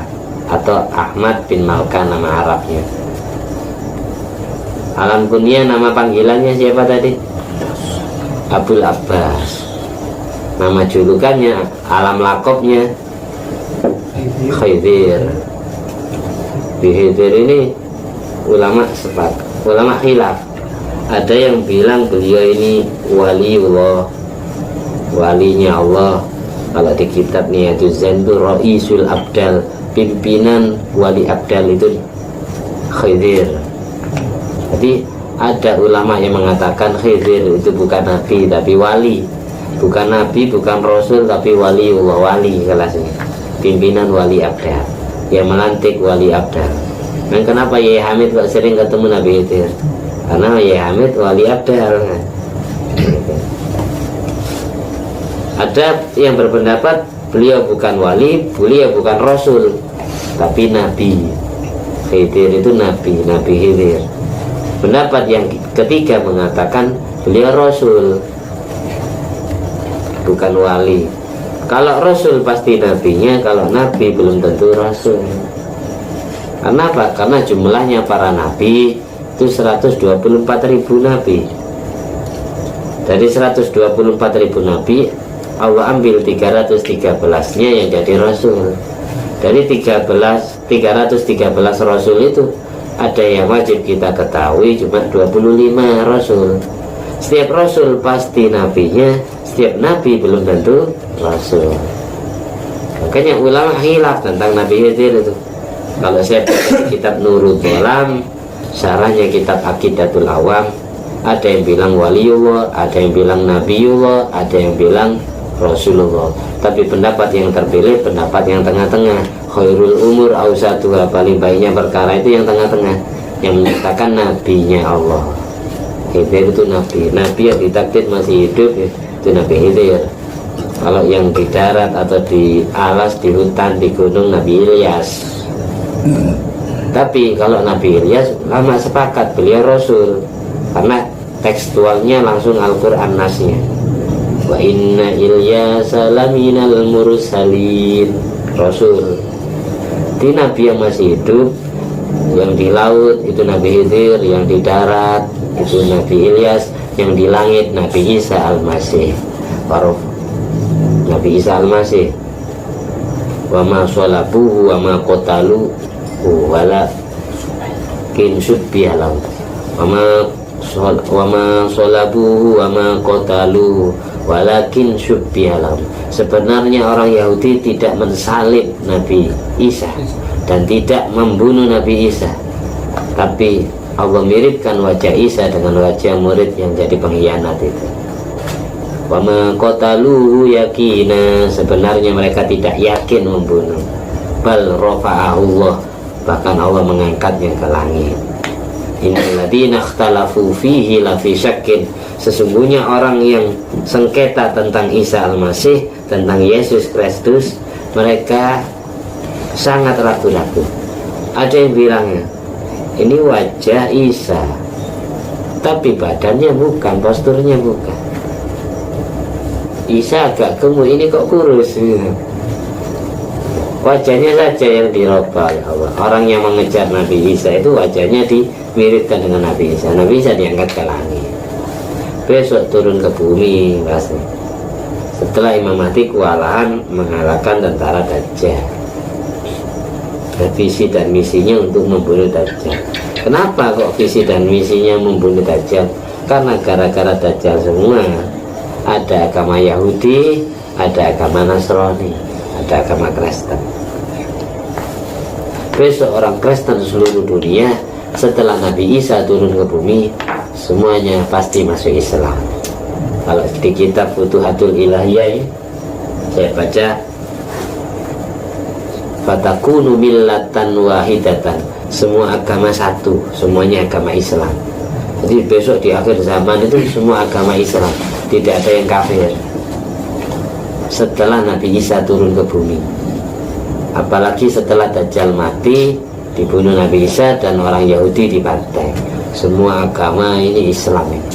atau Ahmad bin Malka nama Arabnya. Alam kunyah nama panggilannya siapa tadi? Abul Abbas. Nama julukannya, alam lakopnya Khidir. Di Khidir ini ulama khilaf. Ada yang bilang beliau ini waliullah, walinya Allah. Kalau di kitab Niyatul Zain itu Ra'isul Abdal, pimpinan wali abdal itu Khidir. Jadi ada ulama yang mengatakan Khidir itu bukan nabi tapi wali, bukan nabi bukan rasul tapi waliullah, wali kelasnya, pimpinan wali abdal yang melantik wali abdal. Dan kenapa Yai Hamid kok sering ketemu Nabi Khidir? Karena Yai Hamid wali abdal. Ada yang berpendapat beliau bukan wali, beliau bukan rasul, tapi nabi. Khidir itu nabi, Nabi Khidir. Pendapat yang ketiga mengatakan beliau rasul, bukan wali. Kalau rasul pasti nabinya, kalau nabi belum tentu rasul. Karena apa? Karena jumlahnya para nabi itu 124.000 nabi. Dari 124.000 nabi, Allah ambil 313-nya yang jadi rasul. Dari 313 rasul itu ada yang wajib kita ketahui cuma 25 rasul. Setiap rasul pasti nabinya, setiap nabi belum tentu rasul. Makanya ulama khilaf tentang Nabi Khidir itu. Kalau saya baca kitab Nurul Dhalam, syarahnya kitab Aqidatul Awam, ada yang bilang waliullah, ada yang bilang nabiullah, ada yang bilang Rasulullah. Tapi pendapat yang terpilih pendapat yang tengah-tengah. Khairul umur ausatuha, paling baiknya perkara itu yang tengah-tengah, yang menyatakan nabinya Allah. Khidir itu nabi. Nabi yang ditakdir masih hidup ya, itu Nabi Khidir. Kalau yang di darat atau di alas, di hutan, di gunung, Nabi Ilyas. Tapi kalau Nabi Ilyas lama sepakat beliau Rasul, karena tekstualnya langsung Al-Quran nasnya. Wa inna Ilyasa laminal mursalin, Rasul. Di Nabi yang masih hidup, yang di laut itu Nabi Khidir, yang di darat itu Nabi Ilyas, yang di langit Nabi Isa Al-Masih. Nabi Isa Al-Masih. Wa ma sholabuhu wa ma qatalu wala kin syubbiha lahu. Wa ma sholabuhu wa ma qatalu walakin syubbiha lahu. Sebenarnya orang Yahudi tidak mensalib Nabi Isa dan tidak membunuh Nabi Isa, tapi Allah miripkan wajah Isa dengan wajah murid yang jadi pengkhianat itu. Wa ma qataluhu yakina, sebenarnya mereka tidak yakin membunuh. Bal rafa'ahu Allah, bahkan Allah mengangkatnya ke langit. Innal ladzina ikhtalafu fihi la fi syakkin, sesungguhnya orang yang sengketa tentang Isa Al-Masih, tentang Yesus Kristus, mereka sangat ragu-ragu. Ada yang bilangnya ini wajah Isa, tapi badannya bukan, posturnya bukan. Isa agak gemuk, ini kok kurus gitu. Wajahnya saja yang dirubah oleh Allah. Orang yang mengejar Nabi Isa itu wajahnya dimiripkan dengan Nabi Isa. Nabi Isa diangkat ke langit, besok turun ke bumi pasti. Setelah Imam Mahdi kewalahan mengalahkan tentara Dajjal. Visi dan misinya untuk membunuh Dajjal. Kenapa kok visi dan misinya membunuh Dajjal? Karena gara-gara Dajjal semua. Ada agama Yahudi, ada agama Nasrani, ada agama Kristen. Besok orang Kristen seluruh dunia setelah Nabi Isa turun ke bumi, semuanya pasti masuk Islam. Kalau di kitab Futuhatul Ilahiyah saya baca, fatakunu millatan wahidatan, semua agama satu, semuanya agama Islam. Jadi besok di akhir zaman itu semua agama Islam, tidak ada yang kafir setelah Nabi Isa turun ke bumi. Apalagi setelah Dajjal mati, dibunuh Nabi Isa dan orang Yahudi dibantai. Semua agama ini Islam ini.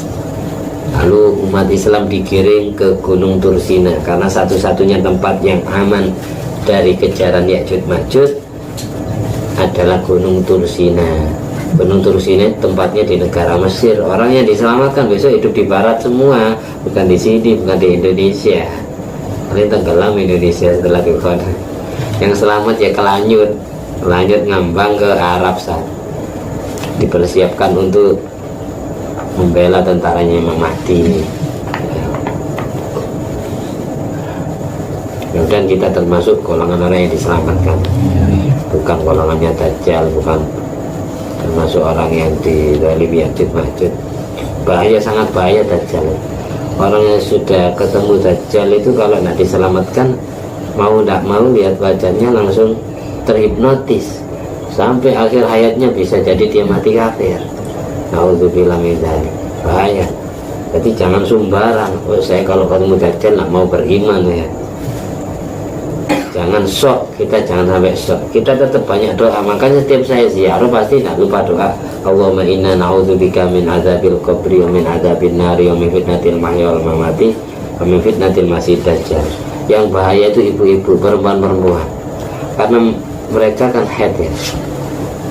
Lalu umat Islam digiring ke Gunung Tursina, karena satu-satunya tempat yang aman dari kejaran Ya'juj Ma'juj adalah Gunung Tursina. Gunung Tursina tempatnya di negara Mesir. Orang yang diselamatkan besok hidup di barat semua, bukan di sini, bukan di Indonesia. Kalian tenggelam Indonesia setelah Tuhan. Yang selamat ya kelanjut ngambang ke Arab sana, dipersiapkan untuk membela tentaranya Imam Mahdi. Dan kita termasuk golongan orang yang diselamatkan, bukan golongannya Dajjal, bukan termasuk orang yang dizalim Ya'juj Ma'juj. Bahaya, sangat bahaya Dajjal. Orang yang sudah ketemu Dajjal itu kalau tidak diselamatkan, mau tidak mau lihat wajahnya langsung terhipnotis sampai akhir hayatnya, bisa jadi dia mati kafir. Naudzubillah min dzalik. Bahaya. Jadi jangan sembarang. Oh, saya kalau ketemu Dajjal tidak mau beriman ya. Jangan sok, kita jangan sampai sok. Kita tetap banyak doa. Makanya setiap saya ziarah pasti tidak lupa doa. Allahumma inna na'udzubika min adzabil qabri wa min adzabin nari wa min fitnatil mahya wal mamati wa min fitnatil masiihid dajjal. Yang bahaya itu ibu-ibu, perempuan-perempuan, karena mereka kan head ya.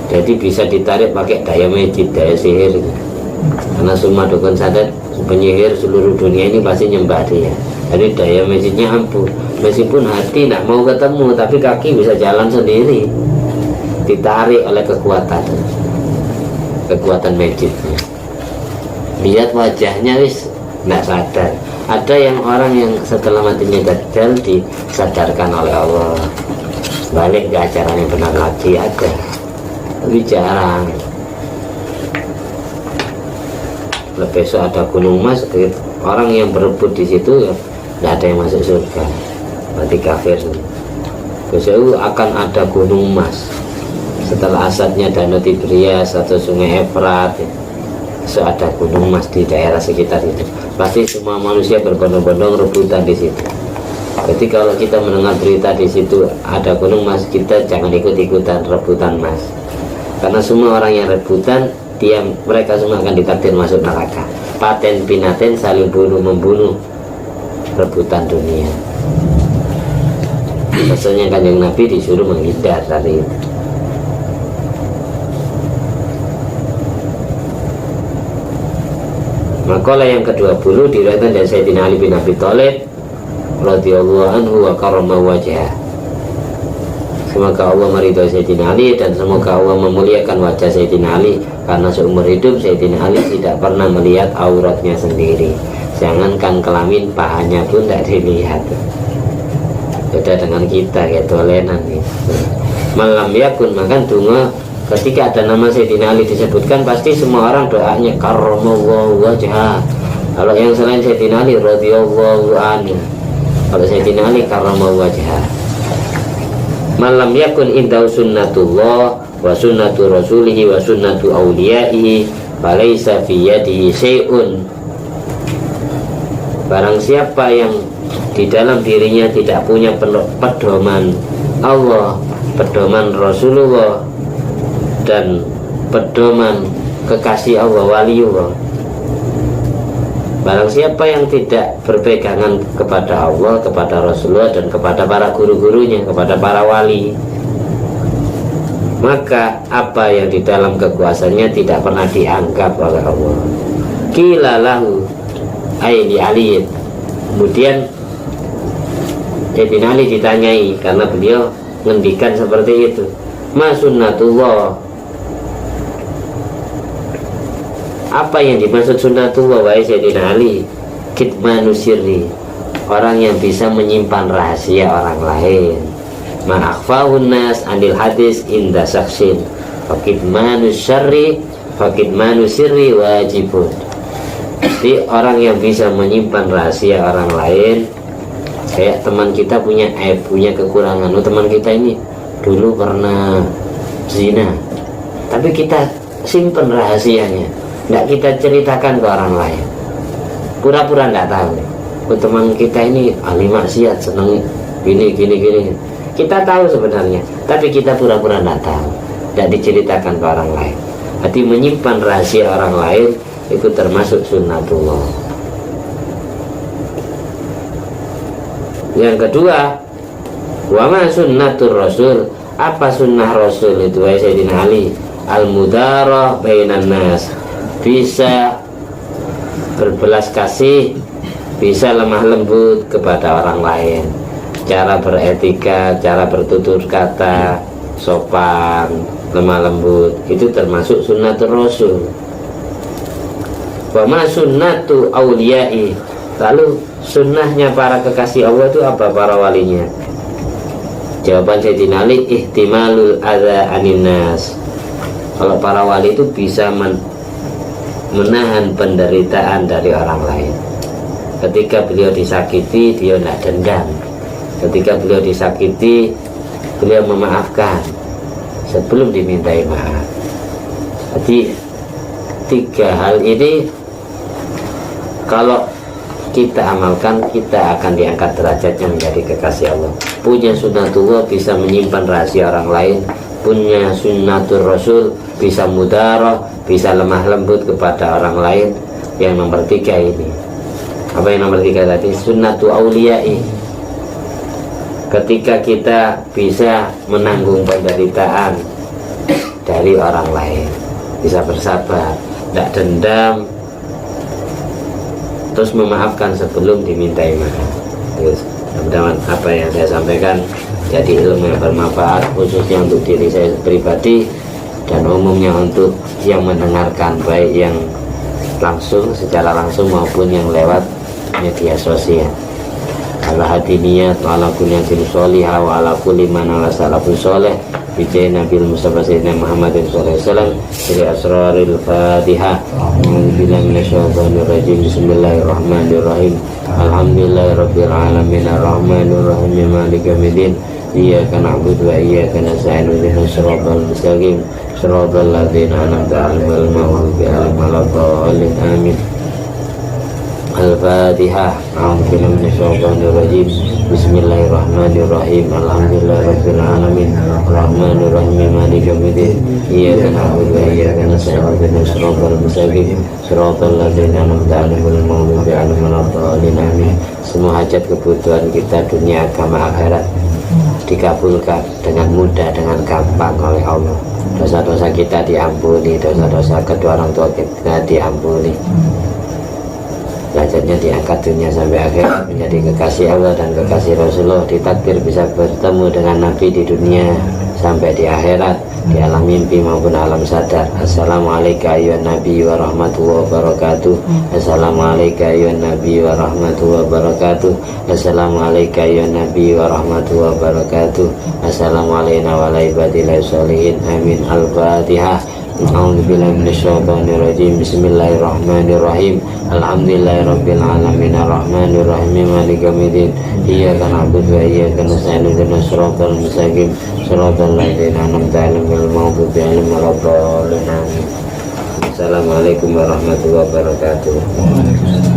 Jadi bisa ditarik pakai daya magic, daya sihir. Karena semua dukun sadat, penyihir seluruh dunia ini pasti nyembah dia. Jadi daya magicnya ampuh. Meskipun hati tidak mau ketemu, tapi kaki bisa jalan sendiri, ditarik oleh kekuatan magicnya. Lihat wajahnya wis tidak sadar. Ada yang orang yang setelah matinya Dajjal disadarkan oleh Allah, balik ke ajaran yang benar lagi, ada, tapi jarang. Besok ada gunung emas, orang yang berebut di situ tidak ada yang masuk surga, berarti kafir. Besok akan ada gunung emas setelah asadnya Danau Tibrias atau Sungai Efrat. So ada gunung emas di daerah sekitar itu, pasti semua manusia berbondong-bondong rebutan di situ. Jadi kalau kita mendengar berita di situ ada gunung emas, kita jangan ikut-ikutan rebutan emas, karena semua orang yang rebutan mereka semua akan ditakdir masuk neraka. Paten pinaten, saling bunuh membunuh, rebutan dunia. Maksudnya Kanjeng Nabi disuruh menghindar dari itu. Makalah yang ke-20 diriwayatkan dari Sayyidina Ali bin Abi Thalib radhiyallahu anhu wa karrama wajhah. Semoga Allah meridhai Sayyidina Ali dan semoga Allah memuliakan wajah Sayyidina Ali, karena seumur hidup Sayyidina Ali tidak pernah melihat auratnya sendiri. Jangankan kelamin, pahanya pun tidak dilihat. Beda dengan kita, kayak tolenan nih. Malam yakun, makan dungo. Ketika ada nama Sayyidina Ali disebutkan, pasti semua orang doanya karramallahu wajhah. Kalau yang selain Sayyidina Ali radhiyallahu anhu, kalau Sayyidina Ali karramallahu wajhah. Malam yakun indahu sunnatullah wa sunnatu rasulihi wa sunnatu awliyaihi falaysa fi yadihi syai'un. Barang siapa yang di dalam dirinya tidak punya pedoman Allah, pedoman Rasulullah, dan pedoman kekasih Allah, waliullah. Barang siapa yang tidak berpegangan kepada Allah, kepada Rasulullah, dan kepada para guru-gurunya, kepada para wali, maka apa yang di dalam kekuasaannya tidak pernah dianggap oleh Allah. Qila lahu ay li aliyin. Kemudian Sayyidina Ali ditanyai, karena beliau ngendikan seperti itu, ma sunnatullah, apa yang dimaksud sunnatullah? Wahai Sayyidina Ali, kitmanu sirri, orang yang bisa menyimpan rahasia orang lain. Ma'akhfahun nas anil hadis inda saksin, fakitmanu syarri fakitmanu sirri wajibun. Jadi orang yang bisa menyimpan rahasia orang lain, kayak teman kita punya aib, punya kekurangan. Teman kita ini dulu pernah zina, tapi kita simpen rahasianya, tidak kita ceritakan ke orang lain, pura-pura tidak tahu. Teman kita ini ahli maksiat, seneng gini. Kita tahu sebenarnya, tapi kita pura-pura tidak tahu, tidak diceritakan ke orang lain. Jadi menyimpan rahasia orang lain itu termasuk sunnatullah. Yang kedua, wa ma sunnatur rasul, apa sunnah Rasul itu? Wahai Sayyidina Ali, al-mudarah bainan nas, bisa berbelas kasih, bisa lemah lembut kepada orang lain, cara beretika, cara bertutur kata sopan, lemah lembut, itu termasuk sunnatul Rasul. Wa ma sunnatu awliyai, lalu sunnahnya para kekasih Allah itu apa, para walinya? Jawaban Sayyidina Ali, ihtimalul adza anin nas. Kalau para wali itu bisa menahan penderitaan dari orang lain. Ketika beliau disakiti, beliau tidak dendam. Ketika beliau disakiti, beliau memaafkan sebelum dimintai maaf. Jadi tiga hal ini kalau kita amalkan, kita akan diangkat derajatnya menjadi kekasih Allah. Punya sunnatullah, bisa menyimpan rahasia orang lain. Punya sunnatul Rasul, bisa mudarah, bisa lemah lembut kepada orang lain. Yang nomor tiga ini, apa yang nomor tiga tadi? Sunnatu awliyai. Ketika kita bisa menanggung penderitaan dari orang lain, bisa bersabar, tidak dendam, terus memaafkan sebelum dimintai maaf. Terus mudah-mudahan apa yang saya sampaikan jadi ilmu yang bermanfaat, khususnya untuk diri saya pribadi dan umumnya untuk yang mendengarkan, baik yang langsung secara langsung maupun yang lewat media sosial. Ala hati niat wa ala kunyatin sholihah wa ala kulli man ala salafun sholih bijai Nabil Mustafa Sayyidina Muhammadin sallallahu alaihi wasallam dari asraril Fatihah. A'udzubillahi minasyaitonir rajim. Bismillahirrahmanirrahim. Alhamdulillahirabbil alamin arrahmanir rahim maliki yaumiddin. Iyyaka na'budu wa iyyaka nasta'in ihdinas siratal mustaqim siratal ladzina an'amta 'alaihim ghairil maghdubi 'alaihim waladdallin. Amin. Al-Fatihah. A'udzubillahi minasyaitonir rajim. Bismillahirrahmanirrahim. Alhamdulillahirabbil alamin arrahmanir rahim maliki yaumiddin. Iyyaka na'budu wa iyyaka nasta'in ihdinas siratal mustaqim siratal ladzina an'amta 'alaihim ghairil maghdubi 'alaihim waladdallin. Amin. Semua hajat kebutuhan kita dunia agama akhirat dikabulkan dengan mudah, dengan gampang oleh Allah. Dosa-dosa kita diampuni, dosa-dosa kedua orang tua kita diampuni, derajatnya diangkat dunia sampai akhirat menjadi kekasih Allah dan kekasih Rasulullah. Ditakdir bisa bertemu dengan Nabi di dunia sampai di akhirat, di alam mimpi maupun alam sadar. Assalamualaikum ayyuhan nabi wa rahmatullahi wa barakatuh. Assalamualaikum ayyuhan nabi wa rahmatullahi wa barakatuh. Assalamualaikum ayyuhan nabi wa rahmatullahi wa barakatuh. Assalamualaikum wa ala ibadillahis sholihin. Amin. Al-Fatihah. A'udzubillahi minasyaitonir rajim. Bismillahirrahmanirrahim. Alhamdulillahirabbil alamin arrahmanir rahim maliki yaumiddin. Iyyaka na'budu wa iyyaka nasta'in ihdinas siratal mustaqim siratal ladzina an'amta 'alaihim ghairil maghdubi 'alaihim waladdallin. Assalamualaikum warahmatullahi wabarakatuh.